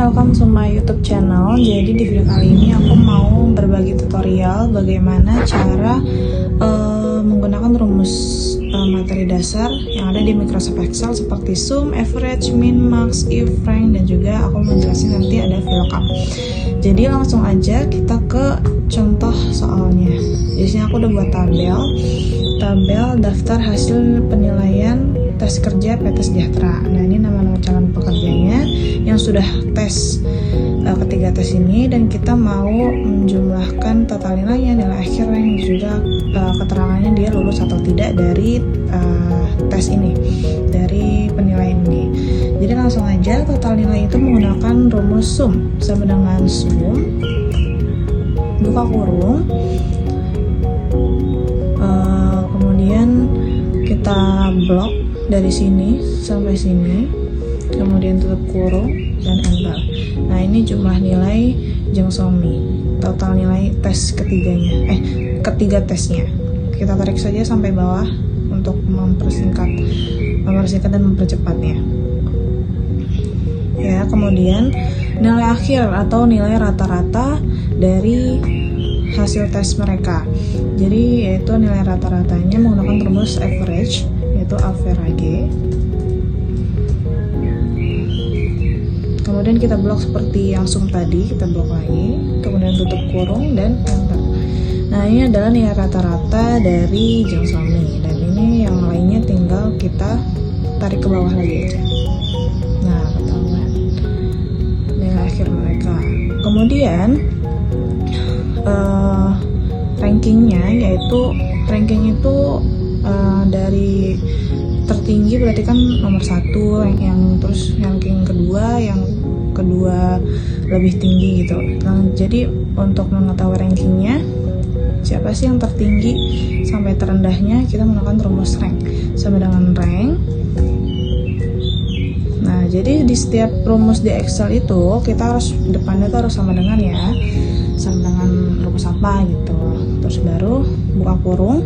welcome to my YouTube channel. Jadi di video kali ini aku mau berbagi tutorial bagaimana cara menggunakan rumus materi dasar yang ada di Microsoft Excel seperti sum, average, min, max, if, rank, dan juga aku menjelaskan nanti ada VLOOKUP. Jadi langsung aja kita ke contoh soalnya. Di sini aku udah buat tabel daftar hasil penilaian tes kerja PT Sejahtera. Nah, ini nama-nama calon pekerjanya yang sudah tes ketiga tes ini, dan kita mau menjumlahkan total nilainya, nilai akhir yang juga keterangannya dia lulus atau tidak dari tes ini, dari penilaian ini. Jadi langsung aja, total nilai itu menggunakan rumus sum sama dengan sum buka kurung, kemudian kita blok dari sini sampai sini, kemudian tutup kurung dan enter. Nah, ini jumlah nilai jeung somi, total nilai tes ketiga tesnya. Kita tarik saja sampai bawah untuk mempersingkat dan mempercepatnya. Ya, kemudian nilai akhir atau nilai rata-rata dari hasil tes mereka. Jadi yaitu nilai rata-ratanya menggunakan rumus average, yaitu average. Kemudian kita blok seperti yang sum tadi, kita blok lagi, kemudian tutup kurung dan enter. Nah, ini adalah nilai rata-rata dari jeung somi, dan ini yang lainnya tinggal kita tarik ke bawah lagi aja. Nah, ketahuan nilai akhir mereka. Kemudian rankingnya, yaitu ranking itu dari tertinggi berarti kan nomor 1, yang terus ranking kedua, yang kedua lebih tinggi gitu. Nah, jadi untuk mengetahui rankingnya siapa sih yang tertinggi sampai terendahnya, kita menggunakan rumus rank sama dengan rank. Nah, jadi di setiap rumus di Excel itu kita harus depannya tuh harus sama dengan rumus apa gitu. Terus baru buka kurung.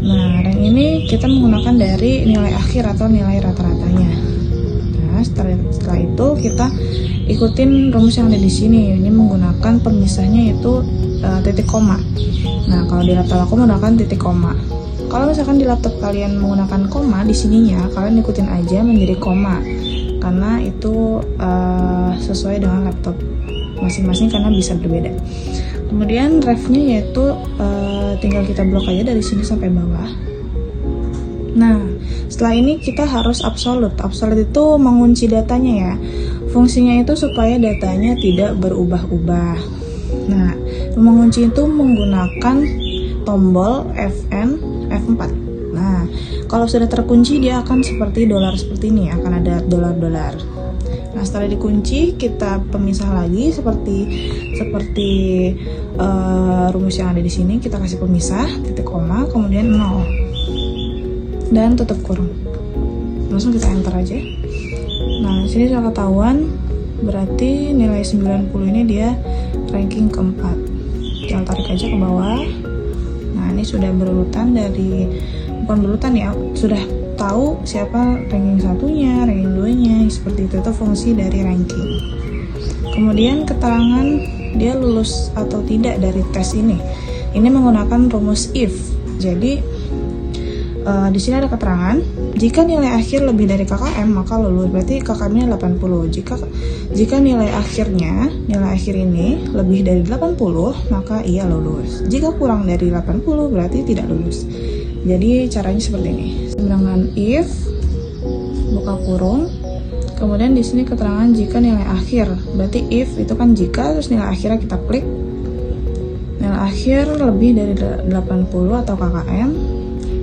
Nah, rank ini kita menggunakan dari nilai akhir atau nilai rata-ratanya. Nah, setelah itu kita ikutin rumus yang ada di sini. Ini menggunakan pemisahnya yaitu titik koma. Nah, kalau di laptop aku menggunakan titik koma. Kalau misalkan di laptop kalian menggunakan koma, di sininya kalian ikutin aja menjadi koma, karena itu sesuai dengan laptop masing-masing karena bisa berbeda. Kemudian refnya yaitu tinggal kita blok aja dari sini sampai bawah. Nah, setelah ini kita harus absolute. Absolute itu mengunci datanya ya. Fungsinya itu supaya datanya tidak berubah-ubah. Nah, mengunci itu menggunakan tombol Fn F4. Nah, kalau sudah terkunci dia akan seperti dolar seperti ini, akan ada dolar-dolar. Nah, setelah dikunci kita pemisah lagi seperti rumus yang ada di sini. Kita kasih pemisah titik koma, kemudian 0 dan tutup kurung. Langsung kita enter aja. Nah, sini sudah ketahuan berarti nilai 90 ini dia ranking keempat. Tinggal tarik aja ke bawah. Nah, ini sudah berurutan bukan berurutan ya, sudah tahu siapa ranking 1-nya, ranking 2-nya, seperti itu fungsi dari ranking. Kemudian keterangan dia lulus atau tidak dari tes ini. Ini menggunakan rumus if. Jadi di sini ada keterangan, jika nilai akhir lebih dari KKM maka lulus, berarti KKM-nya 80. Jika nilai akhir ini lebih dari 80 maka ia lulus. Jika kurang dari 80 berarti tidak lulus. Jadi caranya seperti ini. Dengan if buka kurung, kemudian di sini keterangan jika nilai akhir, berarti if itu kan jika, terus nilai akhirnya kita klik. Nilai akhir lebih dari 80 atau KKM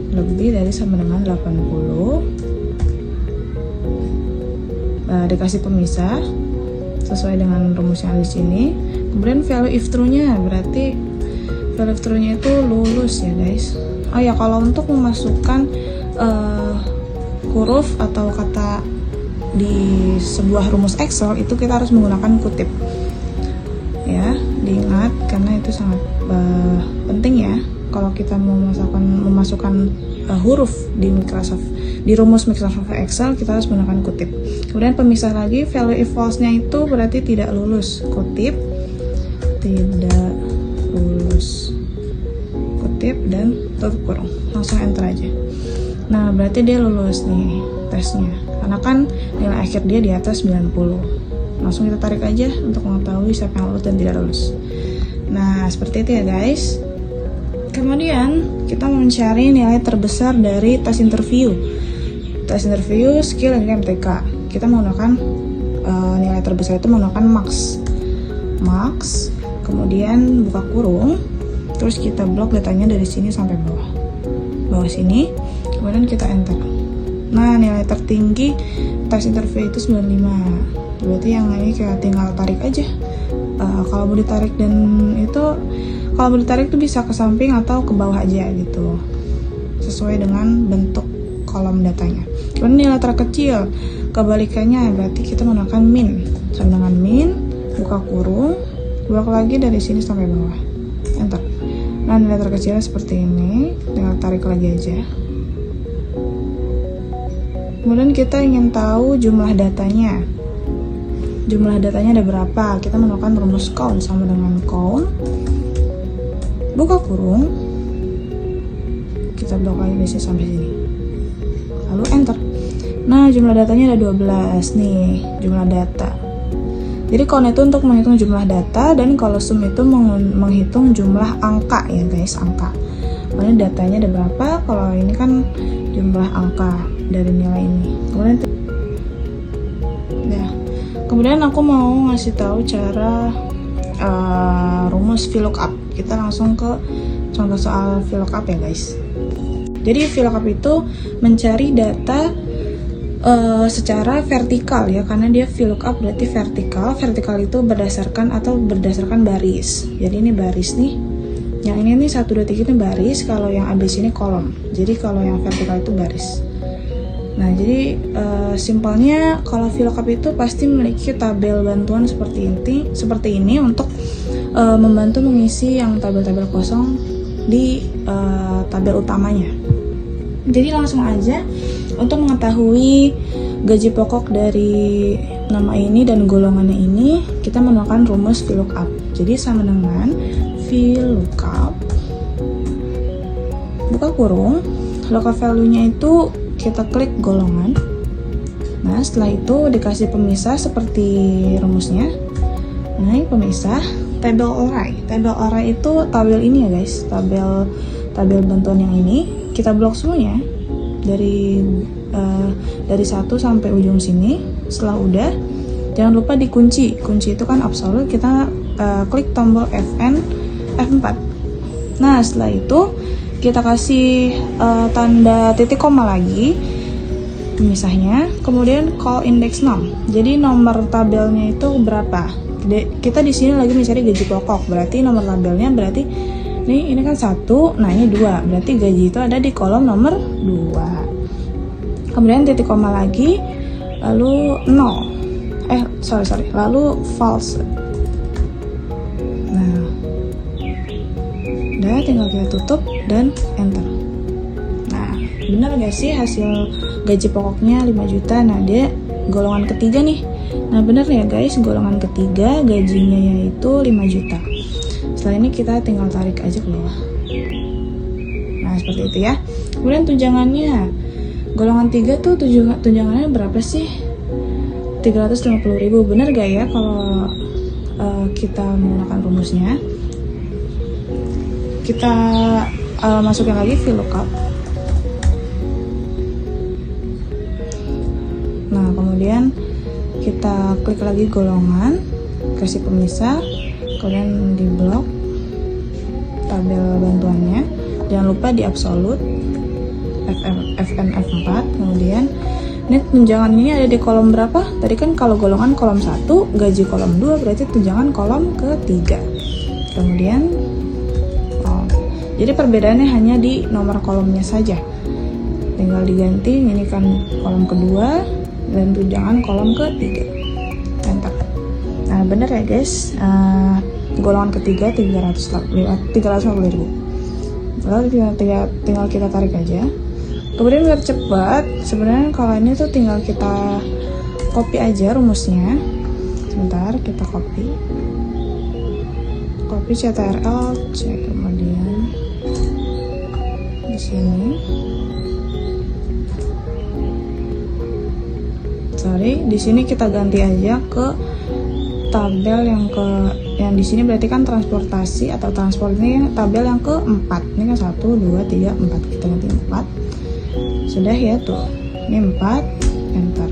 lebih dari sama dengan 80. Dikasih pemisah sesuai dengan rumus yang ada di sini. Kemudian value if true-nya, berarti value if true-nya itu lulus ya guys. Oh ya, kalau untuk memasukkan huruf atau kata di sebuah rumus Excel itu kita harus menggunakan kutip. Ya, diingat karena itu sangat penting ya. kalau kita mau memasukkan huruf di rumus Microsoft Excel, kita harus menggunakan kutip. Kemudian pemisah lagi, value if false-nya itu berarti tidak lulus, kutip, tidak lulus, kutip, dan tutup kurung. Langsung enter aja. Nah, berarti dia lulus nih tesnya, karena kan nilai akhir dia di atas 90. Langsung kita tarik aja untuk mengetahui siapa yang lulus dan tidak lulus. Nah, seperti itu ya guys. Kemudian kita mau mencari nilai terbesar dari tes interview. Tes interview skill dan MTK. Kita menggunakan nilai terbesar itu menggunakan max. Kemudian buka kurung. Terus kita blok datanya dari sini sampai bawah sini. Kemudian kita enter. Nah, nilai tertinggi tes interview itu 95. Berarti yang ini kayak tinggal tarik aja. Kalau mau ditarik tuh bisa ke samping atau ke bawah aja gitu, sesuai dengan bentuk kolom datanya. Kemudian nilai terkecil kebalikannya, berarti kita menggunakan min. Sama dengan min, buka kurung, blok lagi dari sini sampai bawah, enter. Nah, nilai terkecilnya seperti ini, tinggal tarik lagi aja. Kemudian kita ingin tahu jumlah datanya. Jumlah datanya ada berapa? Kita menggunakan rumus count, sama dengan count, buka kurung, kita blok lagi dari sini sampai sini, lalu enter. Nah, jumlah datanya ada 12 nih, jumlah data. Jadi count itu untuk menghitung jumlah data, dan kalau sum itu menghitung jumlah angka ya guys, angka. Kemudian datanya ada berapa? Kalau ini kan jumlah angka dari nilai ini. Kemudian aku mau ngasih tahu cara rumus VLOOKUP. Kita langsung ke contoh soal VLOOKUP ya guys. Jadi VLOOKUP itu mencari data secara vertikal ya, karena dia VLOOKUP berarti vertikal. Vertikal itu berdasarkan baris. Jadi ini baris nih. Yang ini nih 1, 2, 3 ini baris, kalau yang abis ini kolom. Jadi kalau yang vertikal itu baris. Nah, jadi simpelnya kalau VLOOKUP itu pasti memiliki tabel bantuan seperti ini untuk membantu mengisi yang tabel-tabel kosong di tabel utamanya. Jadi langsung aja, untuk mengetahui gaji pokok dari nama ini dan golongannya ini, kita menggunakan rumus VLOOKUP. Jadi sama dengan VLOOKUP, buka kurung, lookup value-nya itu kita klik golongan. Nah, setelah itu dikasih pemisah seperti rumusnya. Nah, ini pemisah, tabel array. Tabel array itu tabel ini ya guys, tabel bantuan yang ini kita blok semuanya dari 1 sampai ujung sini. Setelah udah, jangan lupa dikunci. Kunci itu kan absolut, kita klik tombol F4. Nah, setelah itu kita kasih tanda titik koma lagi pemisahnya, kemudian call index num. Jadi nomor tabelnya itu berapa? Kita di sini lagi mencari gaji pokok, berarti nomor tabelnya berarti ini kan 1, nah ini 2, berarti gaji itu ada di kolom nomor 2. Kemudian titik koma lagi, lalu 0. Lalu false. Nah, udah tinggal kita tutup dan enter. Nah, benar gak sih hasil gaji pokoknya 5 juta? Nah, dia golongan ketiga nih. Nah, benar ya guys, golongan ketiga gajinya yaitu 5 juta. Setelah ini kita tinggal tarik aja ke bawah. Nah, seperti itu ya. Kemudian tunjangannya, golongan 3 tuh tunjangannya berapa sih? 350.000. Benar gak ya kalau kita menggunakan rumusnya? Kita masukin lagi VLOOKUP. Nah, kemudian kita klik lagi golongan, kasih pemisah, kemudian di blok tabel bantuannya. Jangan lupa di absolut F4. Kemudian ini tunjangan ini ada di kolom berapa? Tadi kan kalau golongan kolom 1, gaji kolom 2, berarti tunjangan kolom ketiga. Kemudian jadi perbedaannya hanya di nomor kolomnya saja. Tinggal diganti, ini kan kolom kedua dan tunjangan kolom ketiga. Enter. Nah, bener ya guys, golongan ketiga 350.000. lalu tinggal kita tarik aja. Kemudian biar cepat, sebenarnya kalau ini tuh tinggal kita copy aja rumusnya. Sebentar, kita copy CTRL C, kemudian di sini. Di sini kita ganti aja ke tabel yang di sini berarti kan transportasi atau transport, ini tabel yang keempat. Ini kan 1, 2, 3, 4. Kita ganti 4. Sudah ya tuh. Ini 4, enter.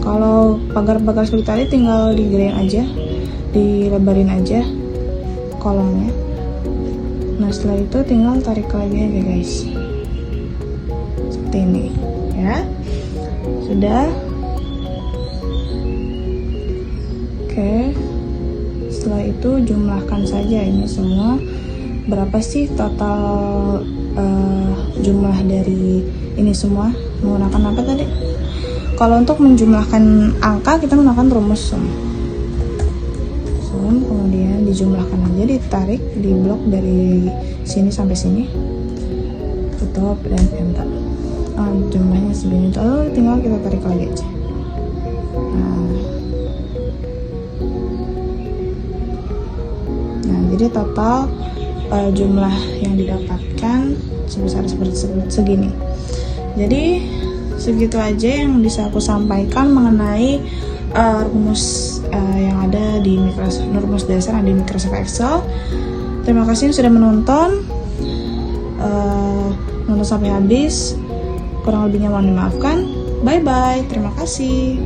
Kalau pagar-pagar seperti tadi tinggal digedein aja, dilebarin aja kolomnya. Nah, setelah itu tinggal tarik lagi aja guys. Seperti ini, ya. Sudah. Oke. Setelah itu jumlahkan saja ini semua. Berapa sih total jumlah dari ini semua? Menggunakan apa tadi? Kalau untuk menjumlahkan angka kita menggunakan rumus sum. Kemudian dijumlahkan aja, ditarik, diblok dari sini sampai sini. Tutup dan enter. Jumlahnya segini, lalu tinggal kita tarik lagi aja. Nah, jadi total jumlah yang didapatkan sebesar seperti segini. Jadi segitu aja yang bisa aku sampaikan mengenai rumus yang ada di rumus dasar yang ada di Microsoft Excel. Terima kasih sudah menonton sampai habis. Kurang lebihnya mohon dimaafkan. Bye bye. Terima kasih.